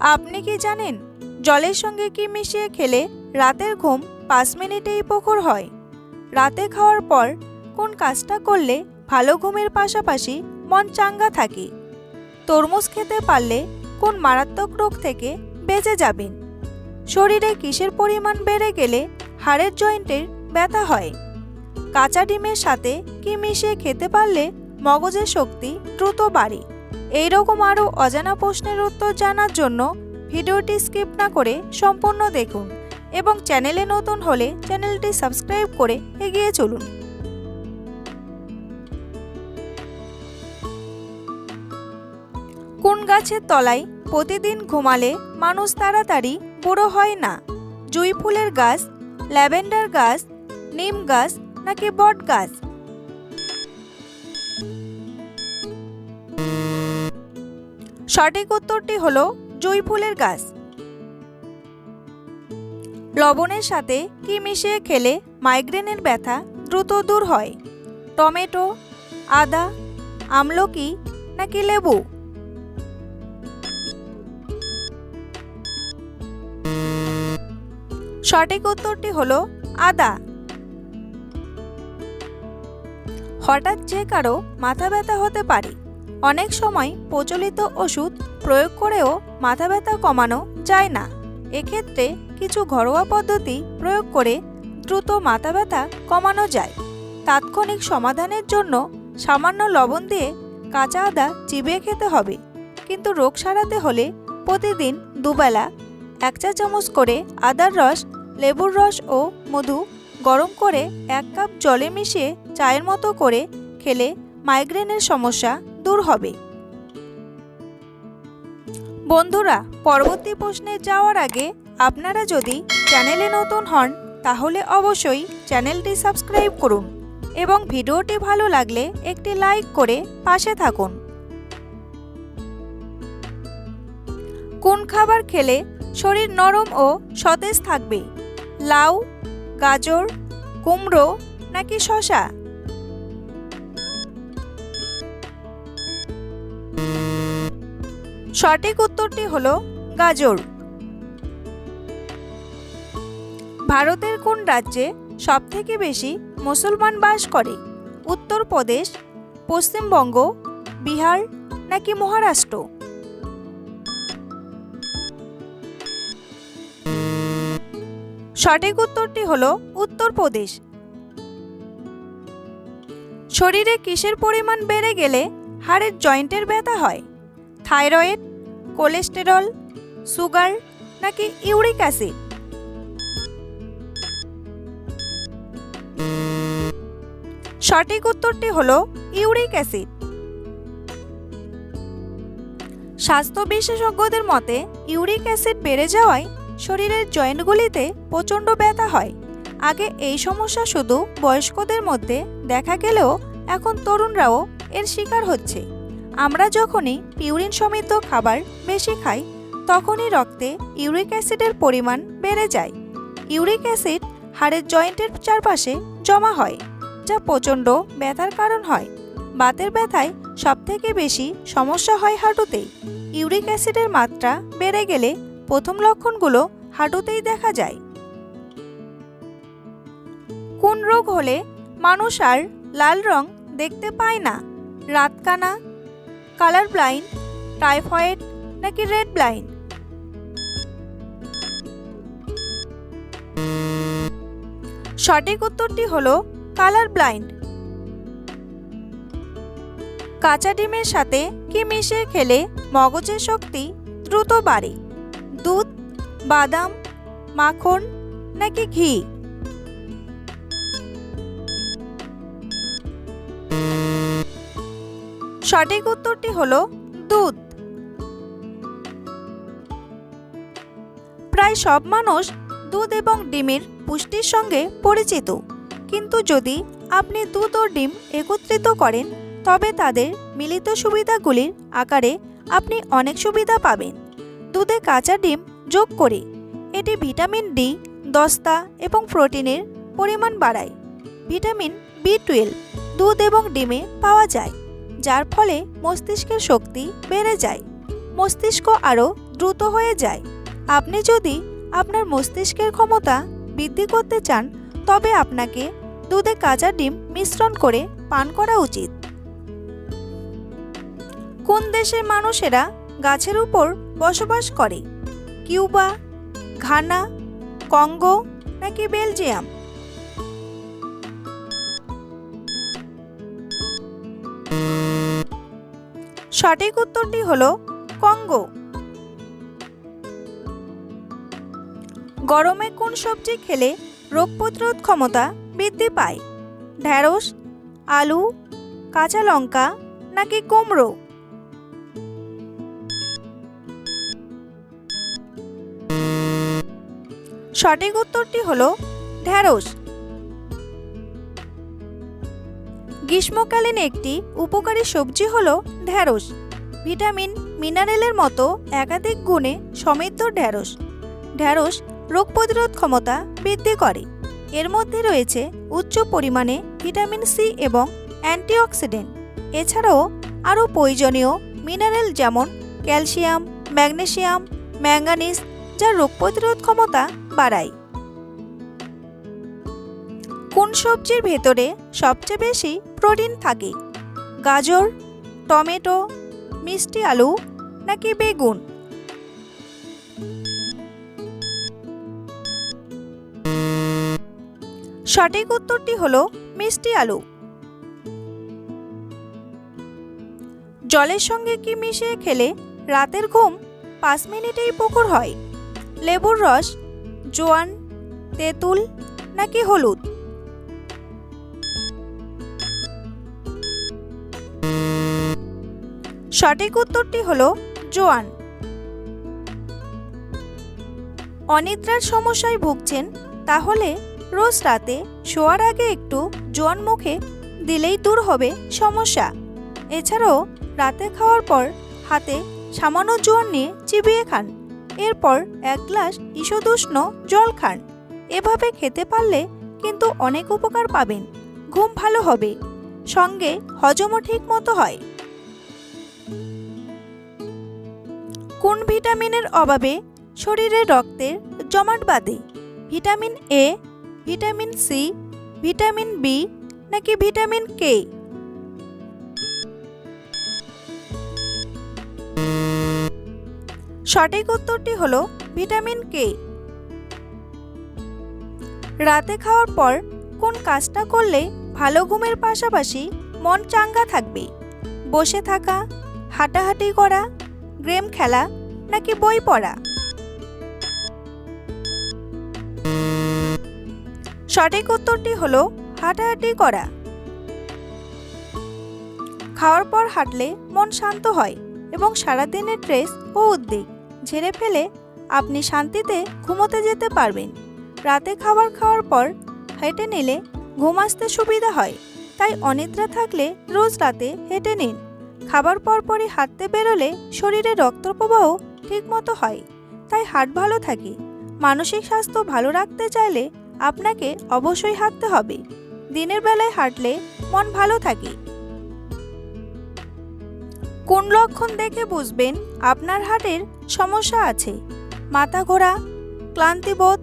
আপনি কি জানেন জলের সঙ্গে কি মিশিয়ে খেলে রাতের ঘুম 5 মিনিটেই প্রখর হয়? রাতে খাওয়ার পর কোন কাজটা করলে ভালো ঘুমের পাশাপাশি মন চাঙ্গা থাকে? তরমুজ খেতে পারলে কোন মারাত্মক রোগ থেকে বেঁচে যাবেন? শরীরে কিসের পরিমাণ বেড়ে গেলে হাড়ের জয়েন্টের ব্যথা হয়? কাঁচা ডিমের সাথে কি মিশিয়ে খেতে পারলে মগজের শক্তি দ্রুত বাড়ে? এইরকম আরও অজানা প্রশ্নের উত্তর জানার জন্য ভিডিওটি স্কিপ না করে সম্পূর্ণ দেখুন এবং চ্যানেলে নতুন হলে চ্যানেলটি সাবস্ক্রাইব করে এগিয়ে চলুন। কোন গাছের তলায় প্রতিদিন ঘুমালে মানুষ তাড়াতাড়ি বুড়ো হয় না? জুঁই ফুলের গাছ, ল্যাভেন্ডার গাছ, নিম গাছ নাকি বট গাছ? সঠিক উত্তরটি হলো জুঁই ফুলের গাছ। লবণের সাথে কি মিশিয়ে খেলে মাইগ্রেনের ব্যথা দ্রুত দূর হয়? টমেটো, আদা, আমলকি নাকি লেবু? সঠিক উত্তরটি হলো আদা। হঠাৎ যে কারো মাথা ব্যথা হতে পারে, অনেক সময় প্রচলিত ওষুধ প্রয়োগ করেও মাথা ব্যথা কমানো যায় না। এক্ষেত্রে কিছু ঘরোয়া পদ্ধতি প্রয়োগ করে দ্রুত মাথা ব্যথা কমানো যায়। তাৎক্ষণিক সমাধানের জন্য সামান্য লবণ দিয়ে কাঁচা আদা চিবিয়ে খেতে হবে, কিন্তু রোগ সারাতে হলে প্রতিদিন দুবেলা 1 চা চামচ করে আদার রস, লেবুর রস ও মধু গরম করে 1 কাপ জলে মিশিয়ে চায়ের মতো করে খেলে মাইগ্রেনের সমস্যা দূর হবে। বন্ধুরা, পরবর্তী প্রশ্নে যাওয়ার আগে আপনারা যদি চ্যানেলে নতুন হন তাহলে অবশ্যই চ্যানেলটি সাবস্ক্রাইব করুন এবং ভিডিওটি ভালো লাগলে একটি লাইক করে পাশে থাকুন। কোন খাবার খেলে শরীর নরম ও সতেজ থাকবে? লাউ, গাজর, কুমড়ো নাকি শসা? সঠিক উত্তরটি হলো গাজর। ভারতের কোন রাজ্যে সবথেকে বেশি মুসলমান বাস করে? উত্তরপ্রদেশ, পশ্চিমবঙ্গ, বিহার নাকি মহারাষ্ট্র? সঠিক উত্তরটি হলো উত্তরপ্রদেশ। শরীরে কিসের পরিমাণ বেড়ে গেলে হাড়ের জয়েন্টের ব্যথা হয়? থাইরয়েড, কোলেস্টেরল, সুগার নাকি ইউরিক অ্যাসিড? সঠিক উত্তরটি হলো ইউরিক অ্যাসিড। স্বাস্থ্য বিশেষজ্ঞদের মতে ইউরিক অ্যাসিড বেড়ে যাওয়ায় শরীরের জয়েন্টগুলিতে প্রচণ্ড ব্যথা হয়। আগে এই সমস্যা শুধু বয়স্কদের মধ্যে দেখা গেলেও এখন তরুণরাও এর শিকার হচ্ছে। আমরা যখনই পিউরিন সমৃদ্ধ খাবার বেশি খাই তখনই রক্তে ইউরিক অ্যাসিডের পরিমাণ বেড়ে যায়। ইউরিক অ্যাসিড হাড়ের জয়েন্টের চারপাশে জমা হয়, যা প্রচণ্ড ব্যথার কারণ হয়। বাতের ব্যথায় সবথেকে বেশি সমস্যা হয় হাঁটুতেই। ইউরিক অ্যাসিডের মাত্রা বেড়ে গেলে প্রথম লক্ষণগুলো হাঁটুতেই দেখা যায়। কোন রোগ হলে মানুষ আর লাল রং দেখতে পায় না? রাতকানা, কালার ব্লাইন্ড, টাইফয়েড নাকি রেড ব্লাইন্ড? সঠিক উত্তরটি হলো কালার ব্লাইন্ড। কাঁচা ডিমের সাথে কি মিশিয়ে খেলে মগজের শক্তি দ্রুত বাড়ে? দুধ, বাদাম, মাখন নাকি ঘি? সঠিক উত্তরটি হলো দুধ। প্রায় সব মানুষ দুধ এবং ডিমের পুষ্টির সঙ্গে পরিচিত, কিন্তু যদি আপনি দুধ ও ডিম একত্রিত করেন তবে তাদের মিলিত সুবিধাগুলির আকারে আপনি অনেক সুবিধা পাবেন। দুধে কাঁচা ডিম যোগ করে এটি ভিটামিন ডি, দস্তা এবং প্রোটিনের পরিমাণ বাড়ায়। ভিটামিন বি12 দুধ এবং ডিমে পাওয়া যায়, যার ফলে মস্তিষ্কের শক্তি বেড়ে যায়। মস্তিষ্ক আরও দ্রুত হয়ে যায়। আপনি যদি আপনার মস্তিষ্কের ক্ষমতা বৃদ্ধি করতে চান তবে আপনাকে দুধে কাঁচা ডিম মিশ্রণ করে পান করা উচিত। কোন দেশের মানুষেরা গাছের উপর বসবাস করে? কিউবা, ঘানা, কঙ্গো নাকি বেলজিয়াম? সঠিক উত্তরটি হলো কঙ্গো। গরমে কোন সবজি খেলে রোগ প্রতিরোধ ক্ষমতা বৃদ্ধি পায়? ঢেঁড়স, আলু, কাঁচা লঙ্কা নাকি কুমড়ো? সঠিক উত্তরটি হলো ঢেঁড়স। গ্রীষ্মকালীন একটি উপকারী সবজি হলো ঢেঁড়স। ভিটামিন, মিনারেলের মতো একাধিক গুণে সমৃদ্ধ ঢেঁড়স। ঢেঁড়স রোগ প্রতিরোধ ক্ষমতা বৃদ্ধি করে। এর মধ্যে রয়েছে উচ্চ পরিমাণে ভিটামিন সি এবং অ্যান্টিঅক্সিডেন্ট। এছাড়াও আরও প্রয়োজনীয় মিনারেল যেমন ক্যালসিয়াম, ম্যাগনেসিয়াম, ম্যাঙ্গানিজ যা রোগ প্রতিরোধ ক্ষমতা বাড়ায়। কোন সবজির ভেতরে সবচেয়ে বেশি প্রোটিন থাকে? গাজর, টমেটো, মিষ্টি আলু নাকি বেগুন? সঠিক উত্তরটি হলো মিষ্টি আলু। জলের সঙ্গে কি মিশিয়ে খেলে রাতের ঘুম 5 মিনিটেই পুকুর হয়? লেবুর রস, জোয়ান, তেঁতুল নাকি হলুদ? সঠিক উত্তরটি হলো জোয়ান। অনিদ্রার সমস্যায় ভুগছেন? তাহলে রোজ রাতে শোয়ার আগে একটু জোয়ান মুখে দিলেই দূর হবে সমস্যা। এছাড়াও রাতে খাওয়ার পর হাতে সামান্য জোয়ান নিয়ে চিবিয়ে খান। এরপর 1 গ্লাস ঈষদুষ্ণ জল খান। এভাবে খেতে পারলে কিন্তু অনেক উপকার পাবেন। ঘুম ভালো হবে, সঙ্গে হজমও ঠিক মতো হয়। কোন ভিটামিনের অভাবে শরীরে রক্তের জমাট বাঁধে? Vitamin A, vitamin C, vitamin B নাকি ভিটামিন কে? সঠিক উত্তরটি হলো ভিটামিন কে। রাতে খাওয়ার পর কোন কাজটা করলে ভালো ঘুমের পাশাপাশি মন চাঙ্গা থাকবে? বসে থাকা, হাঁটাহাঁটি করা, গেম খেলা নাকি বই পড়া? সঠিক উত্তরটি হলো হাঁটাহাঁটি করা। খাওয়ার পর হাঁটলে মন শান্ত হয় এবং সারাদিনের স্ট্রেস ও উদ্বেগ ঝেড়ে ফেলে আপনি শান্তিতে ঘুমোতে যেতে পারবেন। রাতে খাবার খাওয়ার পর হেঁটে নিলে ঘুম আসতে সুবিধা হয়, তাই অনিদ্রা থাকলে রোজ রাতে হেঁটে নিন। খাবার পরপরই হাঁটতে বেরোলে শরীরে রক্ত প্রবাহ ঠিকমতো হয়, তাই হার্ট ভালো থাকে। মানসিক স্বাস্থ্য ভালো রাখতে চাইলে আপনাকে অবশ্যই হাঁটতে হবে। দিনের বেলায় হাঁটলে মন ভালো থাকে। কোন লক্ষণ দেখে বুঝবেন আপনার হার্টের সমস্যা আছে? মাথা ঘোরা, ক্লান্তিবোধ,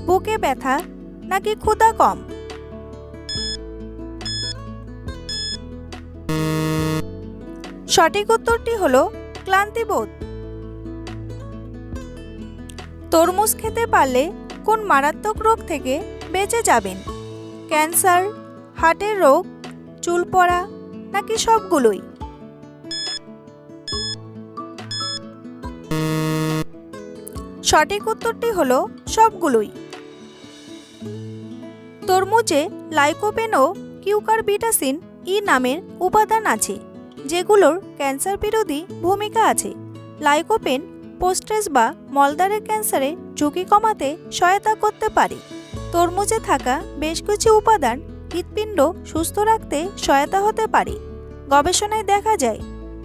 বুকে ব্যথা নাকি ক্ষুধা কম? সঠিক উত্তরটি হলো ক্লান্তিবোধ। তরমুজ খেতে পারলে কোন মারাত্মক রোগ থেকে বেঁচে যাবেন? ক্যান্সার, হার্টের রোগ, চুল পড়া নাকি সবগুলোই? সঠিক উত্তরটি হলো সবগুলোই। তরমুজে লাইকোপেন ও কিউকারবিটাসিন ই নামের উপাদান আছে, যেগুলোর ক্যান্সার বিরোধী ভূমিকা আছে। লাইকোপেন পোস্টেজ বা মলদ্বারের ক্যান্সারের ঝুঁকি কমাতে সহায়তা করতে পারে। তরমুজে থাকা বেশ কিছু উপাদান হৃৎপিণ্ড সুস্থ রাখতে সহায়তা হতে পারে। গবেষণায় দেখা যায়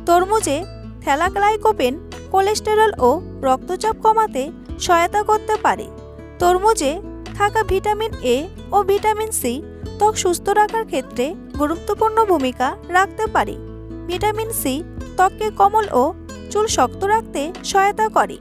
তরমুজে থ্যালাগ্লাইকোপেন কোলেস্টেরল ও রক্তচাপ কমাতে সহায়তা করতে পারে। তরমুজে থাকা ভিটামিন এ ও ভিটামিন সি ত্বক সুস্থ রাখার ক্ষেত্রে গুরুত্বপূর্ণ ভূমিকা রাখতে পারে। ভিটামিন সি ত্বককে কোমল ও চুল শক্ত রাখতে সহায়তা করে।